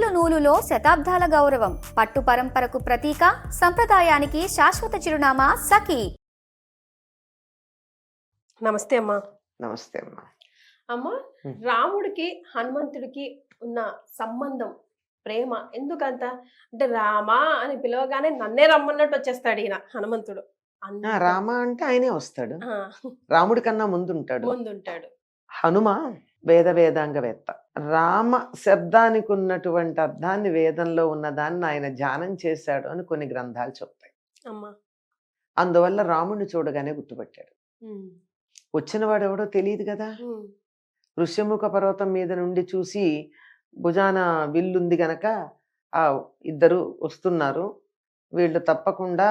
నూలు నూలులో శతాబ్దాల గౌరవం, పట్టు పరంపరకు ప్రతీక, సంప్రదాయానికి శాశ్వత చిరునామా సఖీ. నమస్తే అమ్మా. నమస్తే అమ్మా. అమ్మా, రాముడికి హనుమంతుడికి ఉన్న సంబంధం, ప్రేమ ఎందుకంత అంటే రామా అని పిలవగానే నన్నే రమ్మన్నట్టు వచ్చేస్తాడు ఈయన హనుమంతుడు. రామ అంటే ఆయనే వస్తాడు, రాముడి కన్నా ముందుంటాడు. హనుమ వేదాంగవేత్త. రామ శబ్దానికి ఉన్నటువంటి అర్థాన్ని, వేదంలో ఉన్నదాన్ని ఆయన ధ్యానం చేశాడు అని కొన్ని గ్రంథాలు చెప్తాయి. అందువల్ల రాముడిని చూడగానే గుర్తుపట్టాడు. వచ్చిన వాడు ఎవడో తెలియదు కదా. ఋష్యముఖ పర్వతం మీద నుండి చూసి భుజాన విల్లుంది గనక ఆ ఇద్దరు వస్తున్నారు, వీళ్ళు తప్పకుండా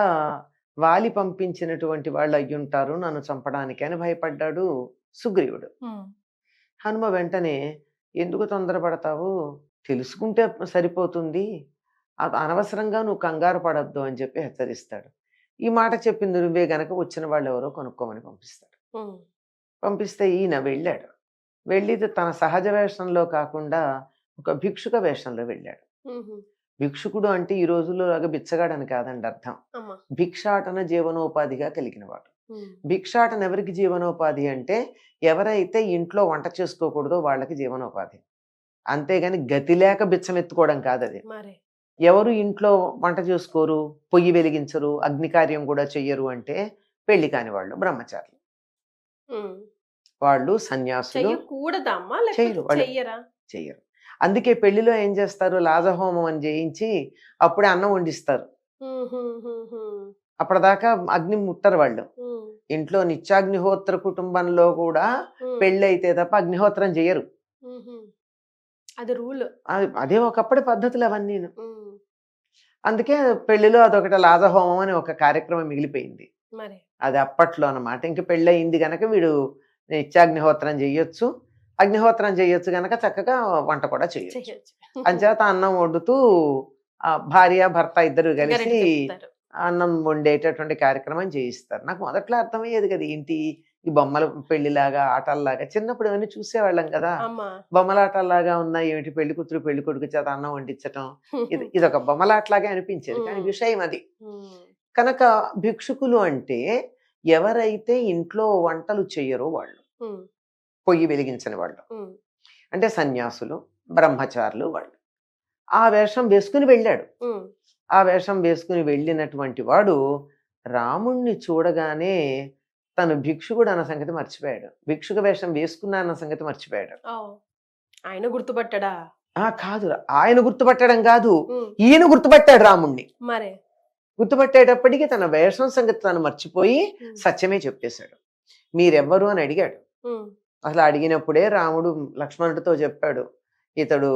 వాలి పంపించినటువంటి వాళ్ళు అయ్యుంటారు నన్ను చంపడానికి అని భయపడ్డాడు సుగ్రీవుడు. హనుమ వెంటనే ఎందుకు తొందరపడతావు, తెలుసుకుంటే సరిపోతుంది, అనవసరంగా నువ్వు కంగారు పడద్దు అని చెప్పి హెచ్చరిస్తాడు. ఈ మాట చెప్పింది నువ్వే గనక వచ్చిన వాళ్ళు ఎవరో కొనుక్కోమని పంపిస్తాడు. పంపిస్తే ఈయన వెళ్ళాడు. వెళ్ళి తన సహజ వేషంలో కాకుండా ఒక భిక్షుక వేషంలో వెళ్ళాడు. భిక్షుకుడు అంటే ఈ రోజుల్లో లాగా బిచ్చగాడని కాదండి అర్థం. భిక్షాటన జీవనోపాధిగా కలిగినవాడు. భిక్షాటన ఎవరికి జీవనోపాధి అంటే ఎవరైతే ఇంట్లో వంట చేసుకోకూడదో వాళ్ళకి జీవనోపాధి, అంతేగాని గతి లేక బిచ్చమెత్తుకోవడం కాదు అది. ఎవరు ఇంట్లో వంట చేసుకోరు, పొయ్యి వెలిగించరు, అగ్నికార్యం కూడా చెయ్యరు అంటే పెళ్లి కాని వాళ్ళు, బ్రహ్మచారులు. వాళ్ళు సన్యాసులు చెయ్యరు. అందుకే పెళ్లిలో ఏం చేస్తారు, లాజహోమం అని చేయించి అప్పుడే అన్నం వండిస్తారు. అప్పటిదాకా అగ్ని ముట్టరు వాళ్ళు. ఇంట్లో నిత్యాగ్నిహోత్ర కుటుంబంలో కూడా పెళ్లి అయితే తప్ప అగ్నిహోత్రం చెయ్యరు. అదే ఒకప్పటి పద్ధతులు అవన్నీ. అందుకే పెళ్లిలో అదొకటి లాజహోమం అని ఒక కార్యక్రమం మిగిలిపోయింది. అది అప్పట్లో అన్నమాట. ఇంక పెళ్ళి అయింది గనక వీడు నిత్యాగ్నిహోత్రం చెయ్యొచ్చు, అగ్నిహోత్రం చెయ్యొచ్చు గనక చక్కగా వంట కూడా చేయొచ్చు. అంచేత అన్నం వండుతూ భార్య భర్త ఇద్దరు కలిసి అన్నం వండేటటువంటి కార్యక్రమం చేయిస్తారు. నాకు మొదట్లో అర్థమయ్యేది కదా, ఏంటి ఈ బొమ్మల పెళ్లిలాగా ఆటల్లాగా, చిన్నప్పుడు ఇవన్నీ చూసేవాళ్ళం కదా, బొమ్మలాటల్లాగా ఉన్నాయి ఏమిటి, పెళ్లి కూతురు పెళ్లి కొడుకు చేత అన్నం వండించటం, ఇదొక బొమ్మలాటలాగే అనిపించేది. కానీ విషయం అది కనుక భిక్షుకులు అంటే ఎవరైతే ఇంట్లో వంటలు చెయ్యరో వాళ్ళు, పొయ్యి వెలిగించని వాళ్ళు, అంటే సన్యాసులు, బ్రహ్మచారులు వాళ్ళు. ఆ వేషం వేసుకుని వెళ్ళాడు. ఆ వేషం వేసుకుని వెళ్ళినటువంటి వాడు రాముణ్ణి చూడగానే తను భిక్షుకుడు అన్న సంగతి మర్చిపోయాడు, భిక్షుక వేషం వేసుకున్నా అన్న సంగతి మర్చిపోయాడు. ఆయన గుర్తుపట్టాడా? కాదు, ఆయన గుర్తుపట్టడం కాదు, ఈయన గుర్తుపట్టాడు రాముణ్ణి. మరే గుర్తుపట్టేటప్పటికీ తన వేషం సంగతి తను మర్చిపోయి సత్యమే చెప్పేశాడు. మీరెవ్వరు అని అడిగాడు. అసలు అడిగినప్పుడే రాముడు లక్ష్మణుడితో చెప్పాడు, ఇతడు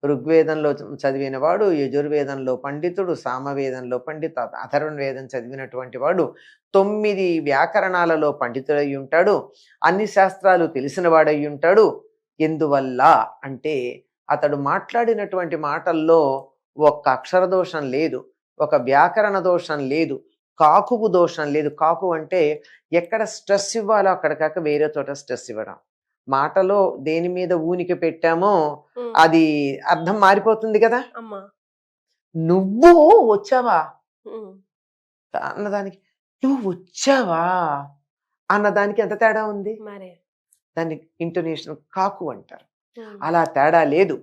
ఋగ్వేదంలో చదివినవాడు, యజుర్వేదంలో పండితుడు, సామవేదంలో పండితు, అథర్వణవేదం చదివినటువంటి వాడు, 9 వ్యాకరణాలలో పండితుడై ఉంటాడు, అన్ని శాస్త్రాలు తెలిసిన వాడై ఉంటాడు. ఎందువల్ల అంటే అతడు మాట్లాడినటువంటి మాటల్లో ఒక్క అక్షర దోషం లేదు, ఒక వ్యాకరణ దోషం లేదు, కాకుపు దోషం లేదు. కాకు అంటే ఎక్కడ స్ట్రెస్ ఇవ్వాలో అక్కడ కాక వేరే చోట స్ట్రెస్ ఇవ్వడం. మాటలో దేని మీద ఊనికి పెట్టామో అది అర్థం మారిపోతుంది కదా. నువ్వు వచ్చావా అన్నదానికి నువ్వు వచ్చావా అన్నదానికి ఎంత తేడా ఉంది. దాన్ని ఇంటోనేషన్ కాకు అంటారు. అలా తేడా లేదు.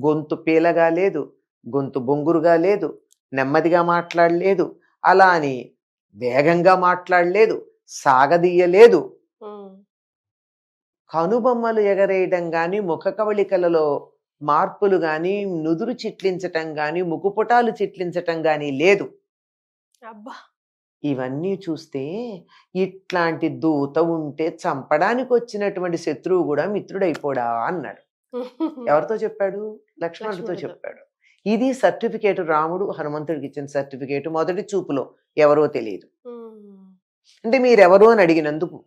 గొంతు పీలగా లేదు, గొంతు బొంగురుగా లేదు, నెమ్మదిగా మాట్లాడలేదు, అలా అని వేగంగా మాట్లాడలేదు, సాగదీయలేదు. కనుబొమ్మలు ఎగరేయడం గాని, ముఖ కవళికలలో మార్పులు గాని, నుదురు చిట్లించటం గాని, ముక్కుపుటాలు చిట్లించటం గాని లేదు. ఇవన్నీ చూస్తే ఇట్లాంటి దూత ఉంటే చంపడానికి వచ్చినటువంటి శత్రువు కూడా మిత్రుడైపోడా అన్నాడు. ఎవరితో చెప్పాడు? లక్ష్మణుడితో చెప్పాడు. ఇది సర్టిఫికేట్, రాముడు హనుమంతుడికి ఇచ్చిన సర్టిఫికేట్. మొదటి చూపులో ఎవరో తెలియదు. అంటే మీరెవరు అని అడిగినందుకు,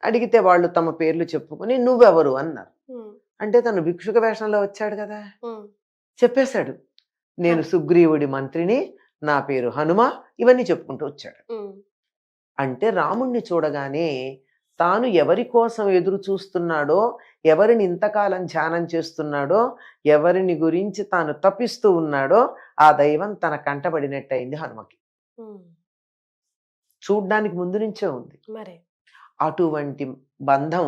అడిగితే వాళ్ళు తమ పేర్లు చెప్పుకుని నువ్వెవరు అన్నారు. అంటే తను భిక్షుక వేషంలో వచ్చాడు కదా, చెప్పేశాడు, నేను సుగ్రీవుడి మంత్రిని, నా పేరు హనుమ, ఇవన్నీ చెప్పుకుంటూ వచ్చాడు. అంటే రాముణ్ణి చూడగానే తాను ఎవరి కోసం ఎదురు చూస్తున్నాడో, ఎవరిని ఇంతకాలం ధ్యానం చేస్తున్నాడో, ఎవరిని గురించి తాను తప్పిస్తూ ఉన్నాడో ఆ దైవం తన కంటబడినట్టయింది హనుమకి. చూడ్డానికి ముందు నుంచే ఉంది. మరి అటువంటి బంధం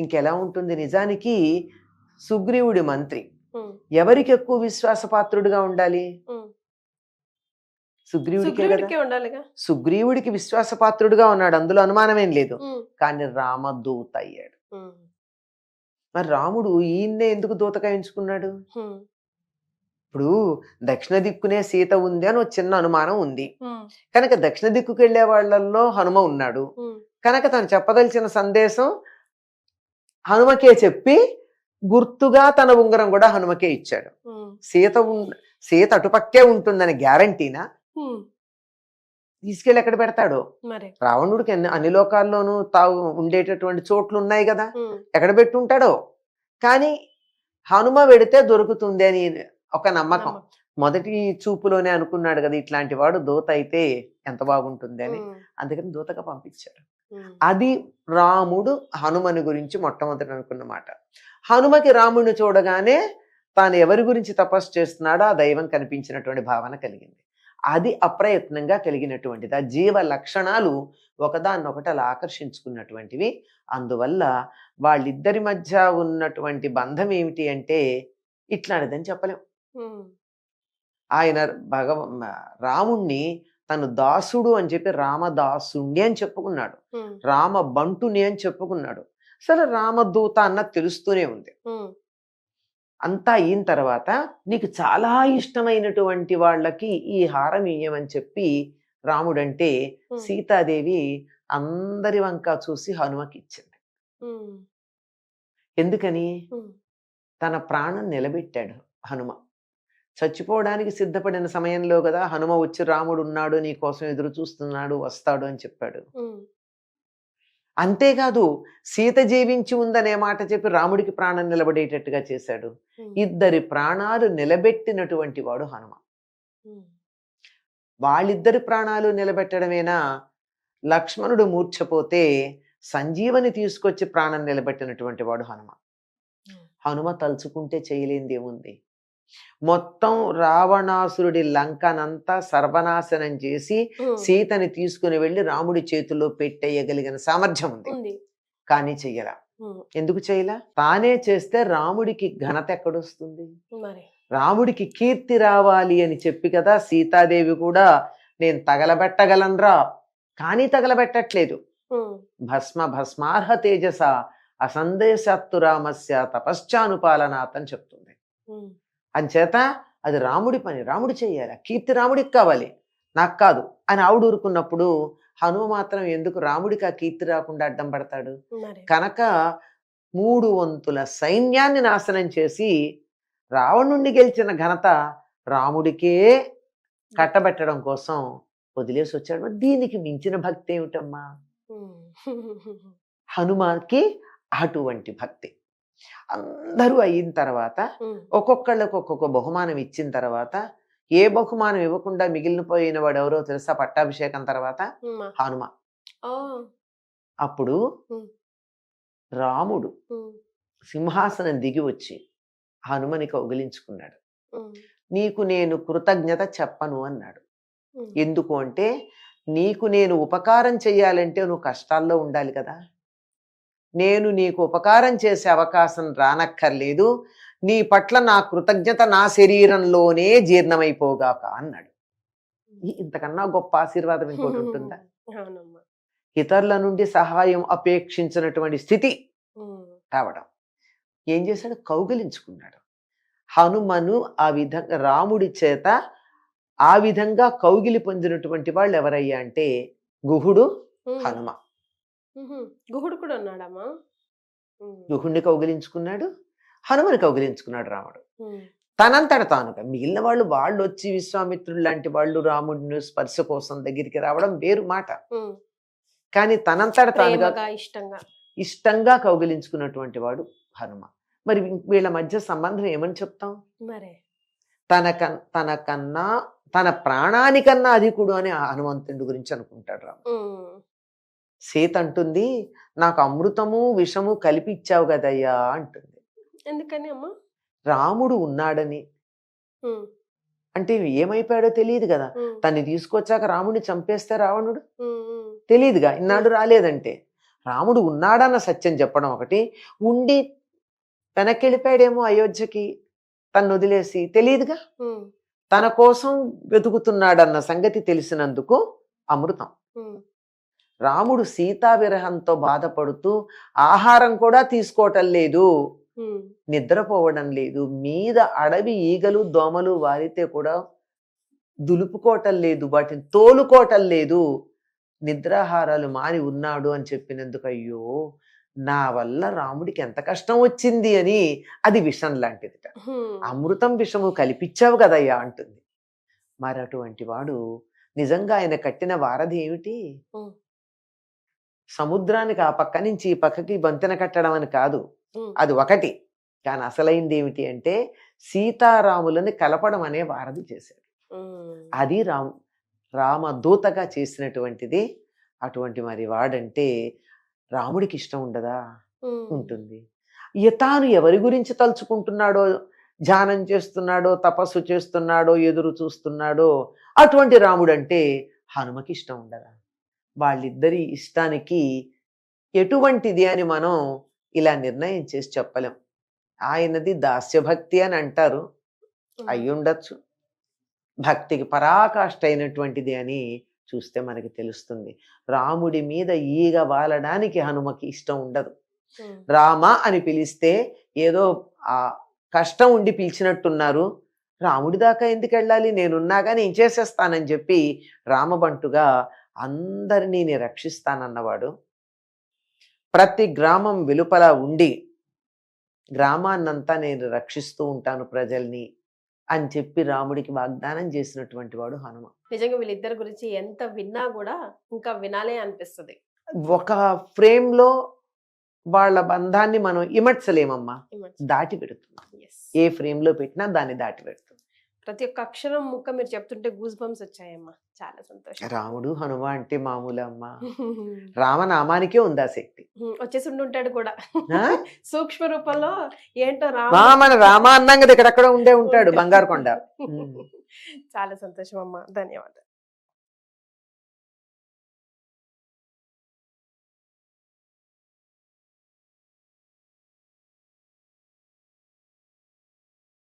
ఇంకెలా ఉంటుంది? నిజానికి సుగ్రీవుడి మంత్రి ఎవరికి ఎక్కువ విశ్వాసపాత్రుడిగా ఉండాలి? సుగ్రీవుడికే కదా. సుగ్రీవుడికే ఉండాలిగా. సుగ్రీవుడికి విశ్వాసపాత్రుడిగా ఉన్నాడు, అందులో అనుమానమేం లేదు. కానీ రామదూత అయ్యాడు. మరి రాముడు ఈయన్నే ఎందుకు దూతగా ఎంచుకున్నాడు? ఇప్పుడు దక్షిణ దిక్కునే సీత ఉంది అని ఒక చిన్న అనుమానం ఉంది కనుక దక్షిణ దిక్కుకి వెళ్లే వాళ్ళల్లో హనుమ ఉన్నాడు కనుక తను చెప్పదలిచిన సందేశం హనుమకే చెప్పి గుర్తుగా తన ఉంగరం కూడా హనుమకే ఇచ్చాడు. సీత అటుపక్కే ఉంటుందని గ్యారంటీనా? తీసుకెళ్ళి ఎక్కడ పెడతాడు? రావణుడికి అన్ని లోకాల్లోనూ తావు ఉండేటటువంటి చోట్లు ఉన్నాయి కదా, ఎక్కడ పెట్టుంటాడో. కానీ హనుమ వెడితే దొరుకుతుంది అని ఒక నమ్మకం. మొదటి చూపులోనే అనుకున్నాడు కదా ఇట్లాంటి వాడు దూత అయితే ఎంత బాగుంటుంది అని, అందుకని దూతగా పంపించాడు. అది రాముడు హనుమని గురించి మొట్టమొదటి అనుకున్న మాట. హనుమకి రాముడిని చూడగానే తాను ఎవరి గురించి తపస్సు చేస్తున్నాడో ఆ దైవం కనిపించినటువంటి భావన కలిగింది. అది అప్రయత్నంగా కలిగినటువంటిది. ఆ జీవ లక్షణాలు ఒకదాన్నొకటి అలా ఆకర్షించుకున్నటువంటివి. అందువల్ల వాళ్ళిద్దరి మధ్య ఉన్నటువంటి బంధం ఏమిటి అంటే ఇట్లాంటిదని చెప్పలేం. ఆయన రాముణ్ణి తను దాసుడు అని చెప్పి రామదాసుణ్ణి అని చెప్పుకున్నాడు, రామ బంటుని అని చెప్పుకున్నాడు. సరే రామదూత అన్నది తెలుస్తూనే ఉంది. అంతా అయిన తర్వాత నీకు చాలా ఇష్టమైనటువంటి వాళ్ళకి ఈ హారం ఇయ్యమని చెప్పి రాముడంటే సీతాదేవి అందరి వంక చూసి హనుమకి ఇచ్చింది. ఎందుకని? తన ప్రాణం నిలబెట్టాడు హనుమ. చచ్చిపోవడానికి సిద్ధపడిన సమయంలో కదా హనుమ వచ్చి రాముడు ఉన్నాడు, నీ కోసం ఎదురు చూస్తున్నాడు, వస్తాడు అని చెప్పాడు. అంతేకాదు సీత జీవించి ఉందనే మాట చెప్పి రాముడికి ప్రాణం నిలబడేటట్టుగా చేశాడు. ఇద్దరి ప్రాణాలు నిలబెట్టినటువంటి వాడు హనుమ. వాళ్ళిద్దరి ప్రాణాలు నిలబెట్టడమేనా? లక్ష్మణుడు మూర్ఛపోతే సంజీవని తీసుకొచ్చి ప్రాణం నిలబెట్టినటువంటి వాడు హనుమ. హనుమ తలుచుకుంటే చేయలేంది ఏముంది? మొత్తం రావణాసురుడి లంకనంతా సర్వనాశనం చేసి సీతని తీసుకుని వెళ్ళి రాముడి చేతిలో పెట్టేయగలిగిన సామర్థ్యం ఉంది, కానీ చెయ్యలా. ఎందుకు చేయలా? తానే చేస్తే రాముడికి ఘనత ఎక్కడొస్తుంది? రాముడికి కీర్తి రావాలి అని చెప్పి కదా సీతాదేవి కూడా నేను తగలబెట్టగలనరా, కానీ తగలబెట్టట్లేదు. భస్మార్హ తేజస అసందేశత్తు రామస్య తపశ్చానుపాలనాత్ అని చెప్తుంది. అంచేత అది రాముడి పని, రాముడు చెయ్యాలి, కీర్తి రాముడికి కావాలి, నాకు కాదు అని ఆవిడ ఊరుకున్నప్పుడు హనుమ మాత్రం ఎందుకు రాముడికి ఆ కీర్తి రాకుండా అడ్డం పడతాడు? కనుక 3 వంతుల సైన్యాన్ని నాశనం చేసి రావణుణ్ణి గెలిచిన ఘనత రాముడికే కట్టబెట్టడం కోసం వదిలేసి వచ్చాడు. దీనికి మించిన భక్తి ఏమిటమ్మా? హనుమకి అటువంటి భక్తి. అందరూ అయిన తర్వాత ఒక్కొక్కళ్ళకు ఒక్కొక్క బహుమానం ఇచ్చిన తర్వాత ఏ బహుమానం ఇవ్వకుండా మిగిలిన పోయిన వాడు ఎవరో తెలుసా? పట్టాభిషేకం తర్వాత హనుమ. అప్పుడు రాముడు సింహాసనం దిగి వచ్చి హనుమని కౌగిలించుకున్నాడు. నీకు నేను కృతజ్ఞత చెప్పను అన్నాడు. ఎందుకు అంటే నీకు నేను ఉపకారం చెయ్యాలంటే నువ్వు కష్టాల్లో ఉండాలి కదా, నేను నీకు ఉపకారం చేసే అవకాశం రానక్కర్లేదు, నీ పట్ల నా కృతజ్ఞత నా శరీరంలోనే జీర్ణమైపోగాక అన్నాడు. ఇంతకన్నా గొప్ప ఆశీర్వాదం ఇంకోటి ఉంటుందా? ఇతరుల నుండి సహాయం అపేక్షించినటువంటి స్థితి రావడం. ఏం చేశాడు? కౌగిలించుకున్నాడు. హనుమను ఆ విధంగా రాముడి చేత ఆ విధంగా కౌగిలి పొందినటువంటి వాళ్ళు ఎవరయ్యా అంటే గుహుడు, హనుమ. గుహుడు కూడా ఉన్నాడమ్మా. గుహుడిని కౌగిలించుకున్నాడు, హనుమని కౌగిలించుకున్నాడు రాముడు. తనంతట తానుగా మిగిలిన వాళ్ళు వచ్చి విశ్వామిత్రుడు లాంటి వాళ్ళు రాముడిని స్పర్శ కోసం దగ్గరికి రావడం వేరు మాట, కానీ తనంతట తానుగా ఇష్టంగా కౌగిలించుకున్నటువంటి వాడు హనుమ. మరి వీళ్ళ మధ్య సంబంధం ఏమని చెప్తాం? తనకన్నా తన ప్రాణానికన్నా అధికుడు అని హనుమంతుడి గురించి అనుకుంటాడు రాముడు. సీత అంటుంది, నాకు అమృతము విషము కలిపి ఇచ్చావు కదయ్యా అంటుంది. ఎందుకని అమ్మ? రాముడు ఉన్నాడని. ఉమ్, అంటే ఏమైపోయాడో తెలియదు కదా. ఉమ్, తన్ని తీసుకొచ్చాక రాముడిని చంపేస్తే రావణుడు ఉమ్, ఉమ్, తెలియదుగా, ఇన్నాడు రాలేదంటే. రాముడు ఉన్నాడన్న సత్యం చెప్పడం ఒకటి, ఉండి వెనక్కి వెళ్ళిపోయాడేమో అయోధ్యకి తను వదిలేసి, తెలియదుగా. ఉమ్, తన కోసం వెతుకుతున్నాడన్న సంగతి తెలిసినందుకు అమృతం. ఉమ్, రాముడు సీతా విరహంతో బాధపడుతూ ఆహారం కూడా తీసుకోవటం లేదు, ఉమ్, నిద్రపోవడం లేదు, మీద అడవి ఈగలు దోమలు వారితే కూడా దులుపుకోవటం లేదు, వాటిని తోలుకోవటం లేదు, నిద్రాహారాలు మాని ఉన్నాడు అని చెప్పినందుకు అయ్యో నా వల్ల రాముడికి ఎంత కష్టం వచ్చింది అని. అది విషం లాంటిదిట. ఉమ్, అమృతం విషము కల్పించావు కదయ్యా అంటుంది. మరి అటువంటి వాడు నిజంగా ఆయన కట్టిన వారధి ఏమిటి? ఉమ్, సముద్రానికి ఆ పక్క నుంచి ఈ పక్కకి వంతెన కట్టడం అని కాదు, ఉమ్, అది ఒకటి. కానీ అసలైంది ఏమిటి అంటే సీతారాములని కలపడం అనే వారధి చేశాడు. ఉమ్, అది రామదూతగా చేసినటువంటిది. అటువంటి మరి వాడంటే రాముడికి ఇష్టం ఉండదా? ఉమ్, ఉంటుంది. తాను ఎవరి గురించి తలుచుకుంటున్నాడో, ధ్యానం చేస్తున్నాడో, తపస్సు చేస్తున్నాడో, ఎదురు చూస్తున్నాడో అటువంటి రాముడు అంటే హనుమకి ఇష్టం ఉండదా? వాళ్ళిద్దరి ఇష్టానికి ఎటువంటిది అని మనం ఇలా నిర్ణయం చేసి చెప్పలేం. ఆయనది దాస్యభక్తి అని అంటారు, అయ్యుండొచ్చు. భక్తికి పరాకాష్ఠ అయినటువంటిది అని చూస్తే మనకి తెలుస్తుంది. రాముడి మీద ఈగ వాలడానికి హనుమకి ఇష్టం ఉండదు. ఉమ్, రామ అని పిలిస్తే ఏదో ఆ కష్టం ఉండి పిలిచినట్టున్నారు, రాముడి దాకా ఎందుకు వెళ్ళాలి, నేనున్నాగా నేను చేసేస్తానని చెప్పి రామబంటుగా అందరినీ నేను రక్షిస్తానన్నవాడు. ప్రతి గ్రామం వెలుపల ఉండి గ్రామాన్నంతా నేను రక్షిస్తూ ఉంటాను ప్రజల్ని అని చెప్పి రాముడికి వాగ్దానం చేసినటువంటి వాడు హనుమ. నిజంగా వీళ్ళిద్దరి గురించి ఎంత విన్నా కూడా ఇంకా వినాలే అనిపిస్తుంది. ఒక ఫ్రేమ్లో వాళ్ళ బంధాన్ని మనం ఇమడ్చలేమమ్మా, దాటి పెడుతున్నాం. Yes. ఏ ఫ్రేమ్లో పెట్టినా దాన్ని దాటి పెడుతుంది. ప్రతి ఒక్క అక్షరం ముక్క మీరు చెప్తుంటే గూస్ బంప్స్ వచ్చాయమ్మా, చాలా సంతోషం. రాముడు హనుమ అంటే మామూలు అమ్మ, రామనామానికే ఉందా శక్తి. వచ్చేసి ఉండుంటాడు కూడా ఆ? సూక్ష్మ రూపంలో. ఏంటో మన రామ అన్నాం కదా, ఇక్కడెక్కడ ఉండే ఉంటాడు బంగారు కొండ. చాలా సంతోషం అమ్మా, ధన్యవాదాలు.